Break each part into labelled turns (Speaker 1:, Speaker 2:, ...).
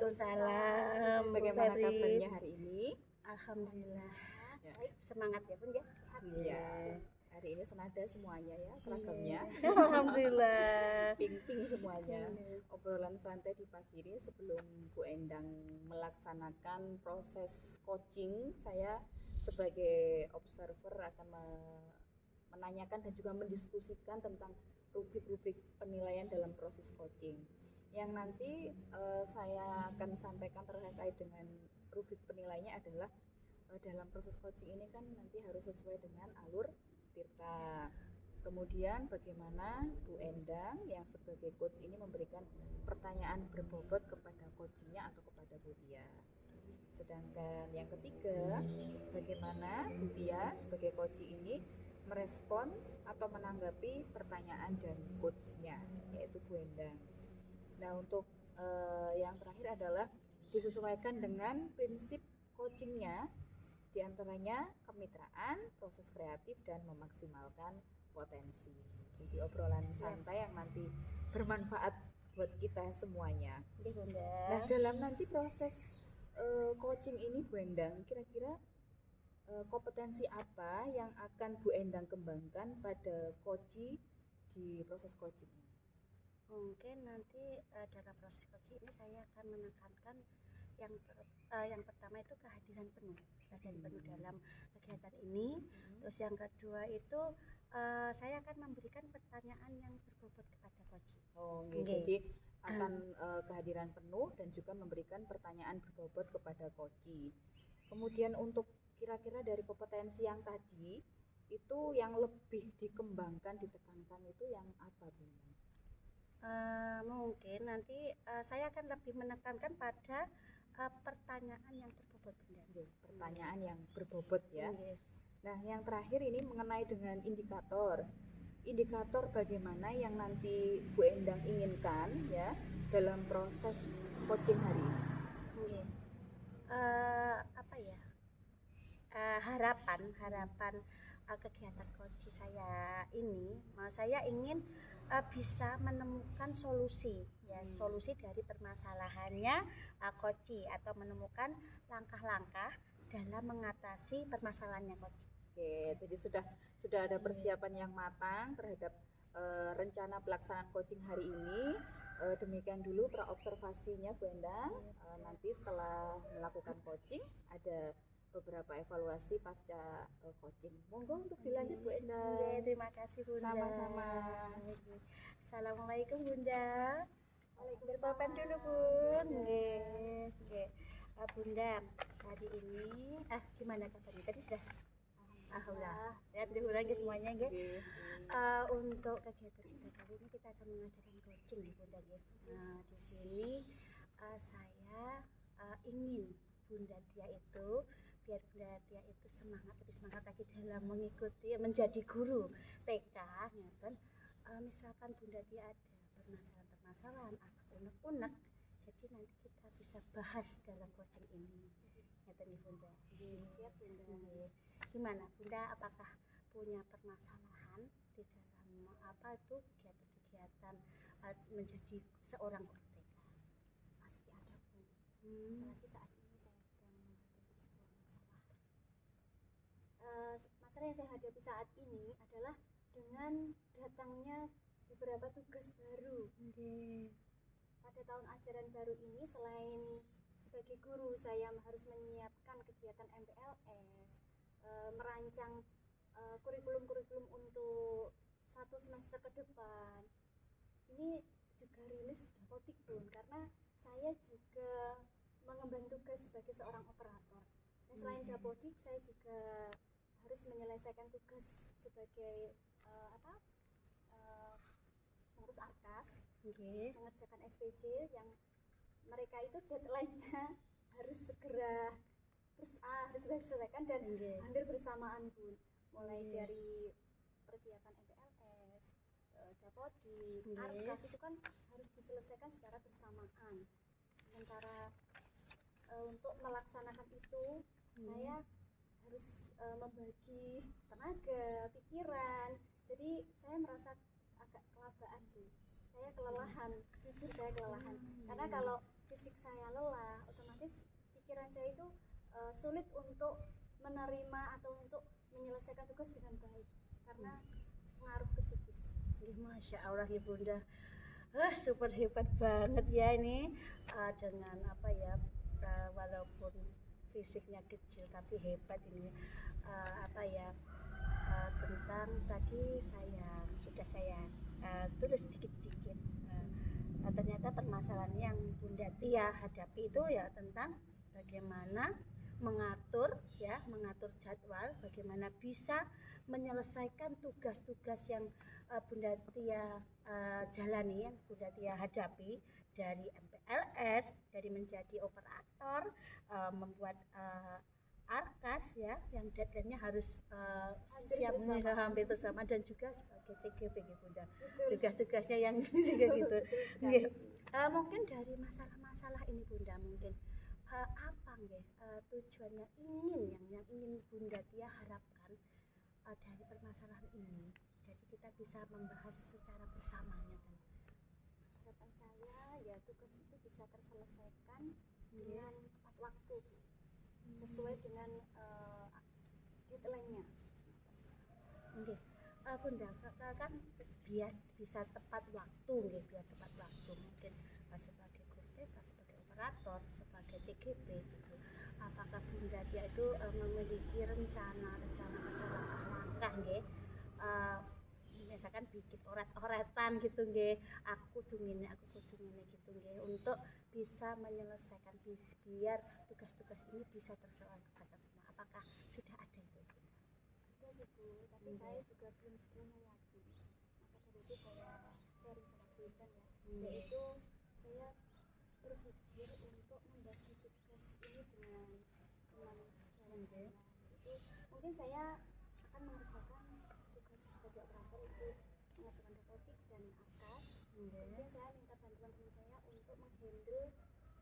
Speaker 1: Waalaikumsalam.
Speaker 2: Bagaimana kabarnya hari ini?
Speaker 1: Alhamdulillah.
Speaker 2: Ya.
Speaker 1: Semangat ya Bun ya.
Speaker 2: Iya. Hari ini senada semuanya ya, seragamnya.
Speaker 1: Alhamdulillah.
Speaker 2: Ping-ping semuanya. Obrolan santai di pagi ini sebelum Bu Endang melaksanakan proses coaching, saya sebagai observer akan menanyakan dan juga mendiskusikan tentang rubrik-rubrik penilaian dalam proses coaching. Yang nanti saya akan sampaikan terkait dengan rubrik penilaiannya adalah dalam proses coaching ini kan nanti harus sesuai dengan alur Tirta. Kemudian bagaimana Bu Endang yang sebagai coach ini memberikan pertanyaan berbobot kepada coachingnya atau kepada Bu Tia. Sedangkan yang ketiga, bagaimana Bu Tia sebagai coach ini merespon atau menanggapi pertanyaan dari coachnya, yaitu Bu Endang. Nah, untuk yang terakhir adalah disesuaikan dengan prinsip coachingnya, diantaranya kemitraan, proses kreatif, dan memaksimalkan potensi. Jadi obrolan santai yang nanti bermanfaat buat kita semuanya. Nah, dalam nanti proses coaching ini Bu Endang, kira-kira kompetensi apa yang akan Bu Endang kembangkan pada coaching di proses coaching ini?
Speaker 1: Mungkin nanti dalam proses coaching ini saya akan menekankan yang pertama itu kehadiran penuh dalam kegiatan ini. Terus yang kedua itu saya akan memberikan pertanyaan yang berbobot kepada coaching.
Speaker 2: Jadi akan kehadiran penuh dan juga memberikan pertanyaan berbobot kepada coaching. Kemudian untuk kira-kira dari kompetensi yang tadi itu yang lebih dikembangkan, ditekankan itu yang apa Bu?
Speaker 1: Mungkin nanti saya akan lebih menekankan pada pertanyaan yang berbobot.
Speaker 2: Pertanyaan yang berbobot ya. Nah, yang terakhir ini mengenai dengan indikator bagaimana yang nanti Bu Endang inginkan ya dalam proses coaching hari ini.
Speaker 1: Harapan kegiatan coaching saya ini, saya ingin bisa menemukan solusi dari permasalahannya coaching atau menemukan langkah-langkah dalam mengatasi permasalahannya coaching.
Speaker 2: Oke, jadi sudah ada persiapan yang matang terhadap rencana pelaksanaan coaching hari ini. Demikian dulu praobservasinya Bu Endang. Nanti setelah melakukan coaching ada beberapa evaluasi pasca coaching. Monggo untuk dilanjut Bu Endang.
Speaker 1: Terima kasih Bunda.
Speaker 2: Sama-sama.
Speaker 1: Assalamualaikum Bunda.
Speaker 3: Berpapan
Speaker 1: dulu Bun. Bunda, hari ini gimana kabarnya? Tadi sudah alhamdulillah. Sehat diulang semuanya nggih. Untuk kegiatan kita kali ini kita akan mengadakan coaching di Bunda nggih. Nah, di sini saya ingin Bunda Tia itu biar Bunda Tia itu lebih semangat lagi dalam mengikuti menjadi guru TK ngeten. Misalkan Bunda Tia ada permasalahan atau unek-unek, jadi nanti kita bisa bahas dalam coaching ini. Ngeten nih Bunda.
Speaker 3: Siap Bunda.
Speaker 1: Gimana Bunda, apakah punya permasalahan di dalam kegiatan menjadi seorang guru TK?
Speaker 3: Pasti ada Bu. Apalagi saat ini saya sedang menghadapi sebuah masalah. Masalah yang saya hadapi saat ini adalah dengan datangnya beberapa tugas baru. Pada tahun ajaran baru ini, selain sebagai guru saya harus menyiapkan kegiatan MPLS, merancang kurikulum-kurikulum untuk 1 semester ke depan. Ini juga rilis dapodik Bun, karena saya juga mengemban tugas sebagai seorang operator. Dan selain dapodik, saya juga harus menyelesaikan tugas sebagai pengurus ARKAS, mengerjakan SPJ yang mereka itu deadline-nya harus segera harus diselesaikan dan hampir bersamaan Bun. Mulai dari persiapan MPLS, dapodik, ARKAS itu kan harus diselesaikan secara bersamaan. Sementara untuk melaksanakan itu saya harus membagi tenaga, pikiran. Jadi saya merasa agak kelelahan Bu. Saya kelelahan, jujur saya kelelahan. Karena kalau fisik saya lelah, otomatis pikiran saya itu sulit untuk menerima atau untuk menyelesaikan tugas dengan baik karena pengaruh ke psikis.
Speaker 1: Masya Allah ya Bunda, super hebat banget ya ini, dengan apa ya, walaupun fisiknya kecil tapi hebat ini, apa ya, tentang tadi sudah saya tulis sedikit-sedikit. Ternyata permasalahan yang Bunda Tia hadapi itu ya tentang bagaimana mengatur jadwal, bagaimana bisa menyelesaikan tugas-tugas yang Bunda Tia jalani, yang Bunda Tia hadapi, dari MPLS, dari menjadi operator, membuat Arkas ya, yang deadline-nya harus siap hampir bersama, dan juga sebagai CGP gitu Bunda. Tugas-tugasnya yang juga gitu. Mungkin dari masalah-masalah ini Bunda, mungkin apa nggih tujuannya yang ingin Bunda Tia harapkan dari permasalahan ini, jadi kita bisa membahas secara bersamanya kan.
Speaker 3: Harapan saya ya tugas itu bisa terselesaikan dengan tepat waktu, sesuai dengan deadline-nya.
Speaker 1: Bunda kan biar bisa tepat waktu mungkin sebagai guru TK, sebagai operator, sebagai CGP gitu. Apakah Bunda Tia itu memiliki rencana langkah nggih, misalkan bikin oret-oretan gitu nggih, aku kudu ngene gitu nggih, untuk bisa menyelesaikan biar tugas-tugas ini bisa terselesaikan semua. Apakah sudah ada itu?
Speaker 3: Ada sih Bu, tapi saya juga belum sepenuhnya yakin. Maka dari itu saya sharing sama Bu Intan ya, yaitu saya berpikir untuk membagi tugas ini dengan teman sejawat saya. Itu mungkin saya akan mengerjakan tugas sebagai operator itu mengerjakan robotik dan Arkas. Kemudian saya minta bantuan teman saya untuk menghandle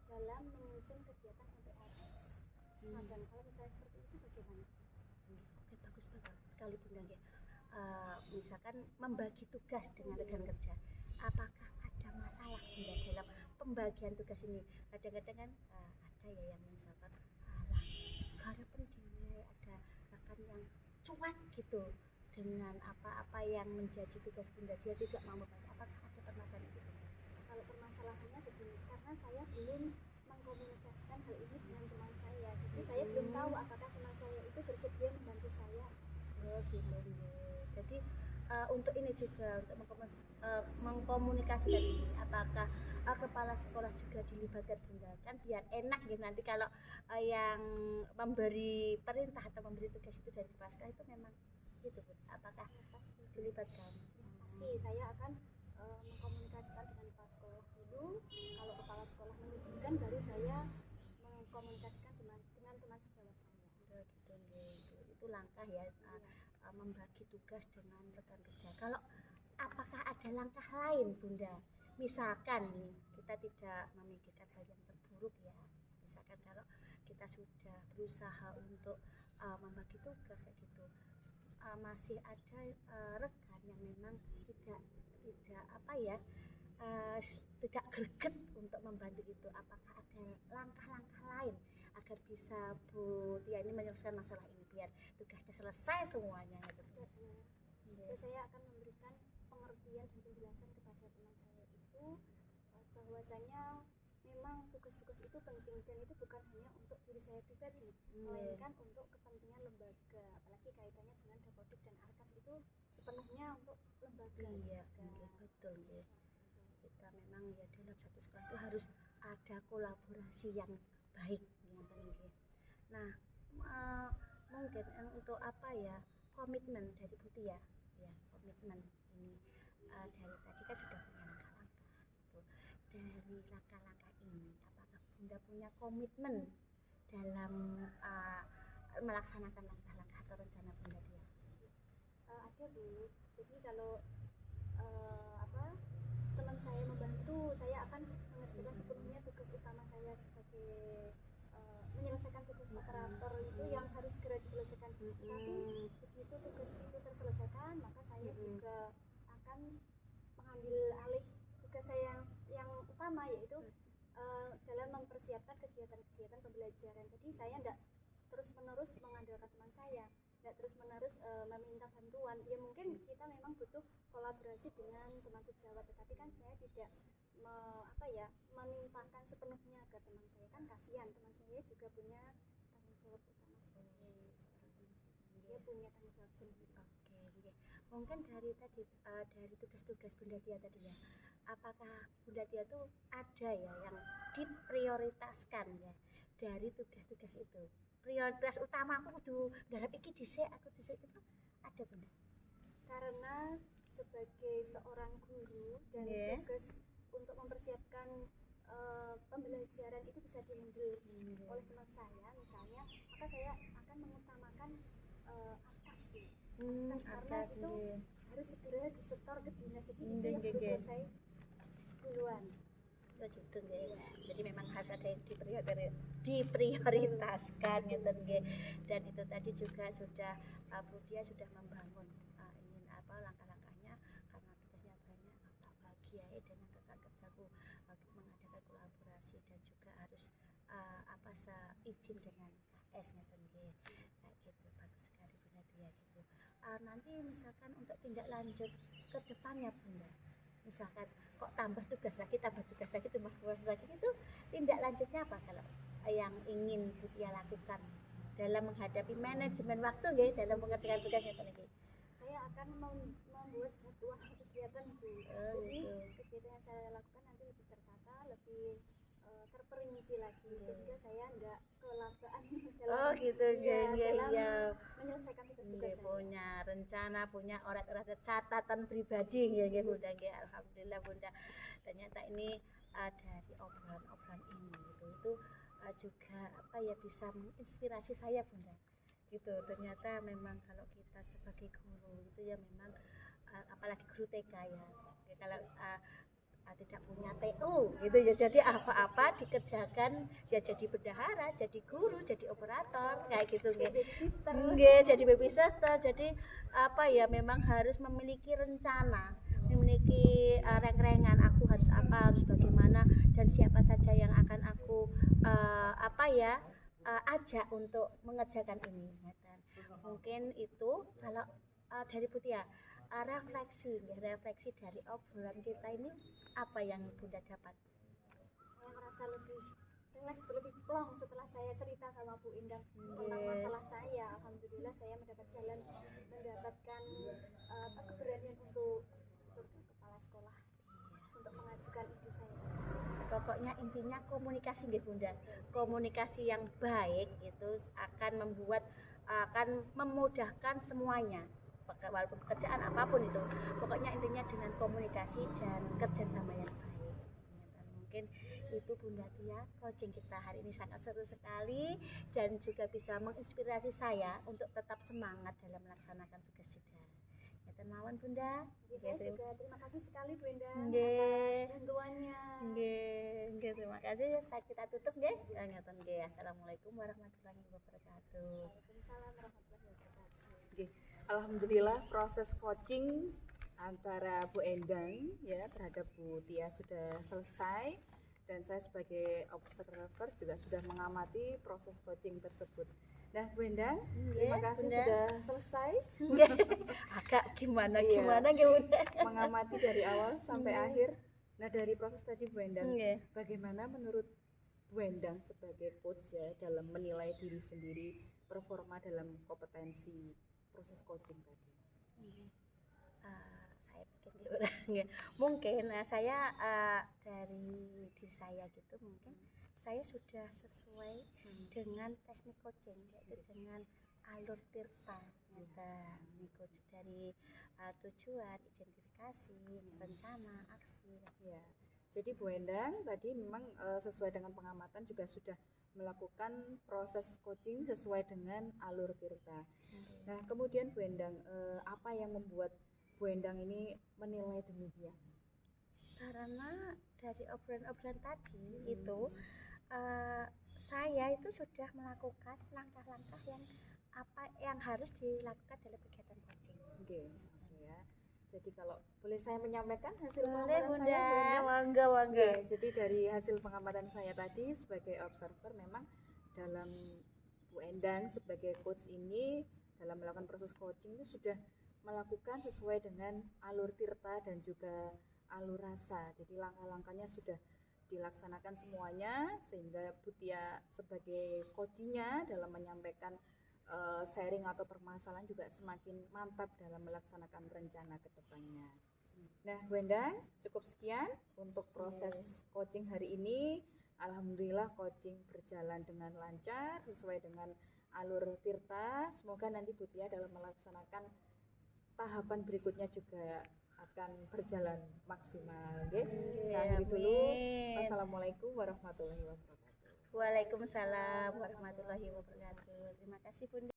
Speaker 3: dalam menyusun kegiatan MPLS. Dan kalau misalnya seperti itu bagaimana?
Speaker 1: Oke, bagus sekali Bunda ya. Misalkan membagi tugas dengan rekan kerja, apakah ada masalah Bunda dalam pembagian tugas ini? Kadang-kadang kan ada ya yang misalkan segala penting, ada rekan yang cuek gitu dengan apa-apa yang menjadi tugas Bunda, dia tidak mau membantu. Apakah ada permasalahan itu?
Speaker 3: Kalau permasalahannya begini, karena saya belum mengkomunikasikan hal ini dengan teman saya, jadi saya belum tahu apakah teman saya itu bersedia membantu saya.
Speaker 1: Gitu. Jadi untuk ini juga, untuk mengkomunikasikan ini, apakah kepala sekolah juga dilibatkan Bunda, kan biar enak gitu nanti kalau yang memberi perintah atau memberi tugas itu dari kepala sekolah itu memang itu Bunda. Apakah
Speaker 3: Pasti
Speaker 1: dilibatkan?
Speaker 3: pasti saya akan mengkomunikasikan dengan kepala sekolah dulu. Kalau kepala sekolah mengizinkan, baru saya mengkomunikasikan dengan teman sejawat saya.
Speaker 1: Itu langkah ya, membagi tugas dengan rekan kerja. Kalau apakah ada langkah lain Bunda? Misalkan nih, kita tidak memikirkan hal yang terburuk ya. Misalkan kalau kita sudah berusaha untuk membagi tugas kayak gitu, masih ada rekan yang memang tidak apa ya, tidak greget untuk membantu itu. Apakah ada langkah-langkah lain agar bisa Bu Tia ini menyelesaikan masalah ini biar tugasnya selesai semuanya gitu.
Speaker 3: Terus saya akan memberikan pengertian dan penjelasan kepada teman saya itu bahwasanya memang tugas-tugas itu penting, dan itu bukan hanya untuk diri saya pribadi, melainkan untuk kepentingan lembaga, apalagi kaitannya dengan Dapodik dan Arkas itu sepenuhnya untuk lembaga juga.
Speaker 1: Betul ya. Kita memang ya dalam satu sekolah itu harus ada kolaborasi yang baik ya. Nah, mungkin untuk apa ya, komitmen dari Bu Tia ya, komitmen ini dari tadi kan sudah punya langkah-langkah gitu. Dari langkah-langkah ini, apakah Bunda punya komitmen dalam melaksanakan langkah-langkah atau rencana Bunda Tia?
Speaker 3: Ada Bu, jadi kalau teman saya membantu, saya akan mengerjakan sepenuhnya tugas utama saya sebagai menyelesaikan tugas operator itu yang harus segera diselesaikan. Tapi begitu tugas itu terselesaikan, maka saya juga akan mengambil alih tugas saya yang utama, yaitu dalam mempersiapkan kegiatan-kegiatan pembelajaran. Jadi saya tidak terus-menerus mengandalkan teman saya, tidak terus-menerus meminta bantuan. Ya mungkin kita memang butuh kolaborasi dengan teman sejawat, tetapi kan saya tidak menimpakan sepenuhnya ke teman saya, kan kasihan, teman saya juga punya tanggung jawab utama sebagai seorang pendidik. Dia punya tanggung jawab sendiri.
Speaker 1: Oke. Mungkin dari tadi dari tugas-tugas Bunda Tia tadi ya, apakah Bunda Tia tuh ada ya yang diprioritaskan ya dari tugas-tugas itu? Prioritas utama aku kudu garap iki dhisik, aku dhisik itu ada Bunda?
Speaker 3: Karena sebagai seorang guru dan tugas untuk mempersiapkan pembelajaran itu bisa dihandle oleh teman saya misalnya, maka saya akan mengutamakan atas Bu. Karena itu harus segera disetor ke dinas, jadi itu yang harus selesai duluan.
Speaker 1: Gitu nggih. Jadi memang harus ada yang diprioritaskan gitu nggih. Dan itu tadi juga sudah Bu Dia sudah membangun ingin langkah-langkahnya karena tugasnya banyak, bahagia dengan rekan kerjaku mengadakan kolaborasi dan juga harus izin dengan KS gitu nggih. Kayak gitu, bagus sekali Bunda Tia gitu. Nanti misalkan untuk tindak lanjut ke depannya Bunda, misalkan kok tambah tugas lagi itu tindak lanjutnya apa kalau yang ingin Bu Tia lakukan dalam menghadapi manajemen waktu nggih, dalam mengerjakan tugasnya tadi?
Speaker 3: Saya akan membuat jadwal kegiatan Bu. Jadi kegiatan yang saya lakukan nanti lebih tertata, lebih terperinci lagi, sehingga saya enggak kelabaan dalam menyelesaikan tugas-tugas saya.
Speaker 1: Punya rencana, punya orat-orat catatan pribadi nggih Bunda nggih. Alhamdulillah Bunda. Ternyata ini dari obrolan ini itu juga bisa menginspirasi saya Bunda. Gitu. Ternyata memang kalau kita sebagai guru itu ya memang apalagi guru TK ya. Kalau tidak punya TU gitu ya, jadi apa-apa dikerjakan ya, jadi bendahara, jadi guru, jadi operator kayak gitu nggih, jadi baby sister. Jadi memang harus memiliki rencana, memiliki reng-rengan, aku harus apa, harus bagaimana, dan siapa saja yang akan aku ajak untuk mengerjakan ini. Mungkin itu kalau dari Bu Tia refleksi dari obrolan kita ini, apa yang Bunda dapat?
Speaker 3: Saya merasa lebih rileks, lebih plong setelah saya cerita sama Bu Indah tentang masalah saya. Alhamdulillah saya mendapatkan keberanian untuk kepala sekolah untuk mengajukan ide saya.
Speaker 1: Pokoknya intinya komunikasi nggih Bunda. Komunikasi yang baik itu akan memudahkan semuanya. Walaupun pekerjaan apapun itu, pokoknya intinya dengan komunikasi dan kerjasama yang baik. Dan mungkin itu Bunda Tia, coaching kita hari ini sangat seru sekali dan juga bisa menginspirasi saya untuk tetap semangat dalam melaksanakan tugas juga. Ya mawon Bunda.
Speaker 3: Saya juga terima kasih sekali Bu Indah atas bantuannya.
Speaker 1: Nggih, terima kasih. Kita tutup nggih. Assalamualaikum warahmatullahi wabarakatuh.
Speaker 3: Waalaikumsalam warahmatullahi wabarakatuh.
Speaker 2: Nggih. Alhamdulillah proses coaching antara Bu Endang ya terhadap Bu Tia sudah selesai, dan saya sebagai observer juga sudah mengamati proses coaching tersebut. Nah Bu Endang, terima kasih Bunda. Sudah selesai.
Speaker 1: Agak gimana Bunda,
Speaker 2: mengamati dari awal sampai akhir. Nah dari proses tadi Bu Endang, bagaimana menurut Bu Endang sebagai coach ya dalam menilai diri sendiri, performa dalam kompetensi proses coaching tadi?
Speaker 1: Saya pikir mungkin saya dari diri saya gitu, mungkin saya sudah sesuai dengan teknik coaching, yaitu dengan alur tirta coach dari tujuan, identifikasi, rencana, aksi
Speaker 2: ya. Jadi Bu Endang tadi memang sesuai dengan pengamatan juga sudah melakukan proses coaching sesuai dengan alur tirta. Nah, kemudian Bu Endang, apa yang membuat Bu Endang ini menilai demikian?
Speaker 1: Karena dari obrolan tadi itu saya itu sudah melakukan langkah-langkah yang harus dilakukan dalam kegiatan coaching.
Speaker 2: Oke, ya. Jadi kalau boleh saya menyampaikan hasil
Speaker 1: Boleh
Speaker 2: pengamatan
Speaker 1: Bunda,
Speaker 2: saya, Bu Endang?
Speaker 1: monggo monggo.
Speaker 2: Oke, jadi dari hasil pengamatan saya tadi sebagai observer, memang dalam Bu Endang sebagai coach ini dalam melakukan proses coaching itu sudah melakukan sesuai dengan alur tirta dan juga alur rasa. Jadi langkah-langkahnya sudah dilaksanakan semuanya, sehingga Bu Tia sebagai coachingnya dalam menyampaikan sharing atau permasalahan juga semakin mantap dalam melaksanakan rencana ke depannya. Nah, Bu Endang, cukup sekian untuk proses coaching hari ini. Alhamdulillah coaching berjalan dengan lancar sesuai dengan alur tirta. Semoga nanti Bu Tia dalam melaksanakan tahapan berikutnya juga akan berjalan maksimal. Oke, saya akhiri dulu.
Speaker 1: Amin.
Speaker 2: Wassalamualaikum warahmatullahi wabarakatuh.
Speaker 1: Waalaikumsalam warahmatullahi wabarakatuh. Terima kasih Bunda.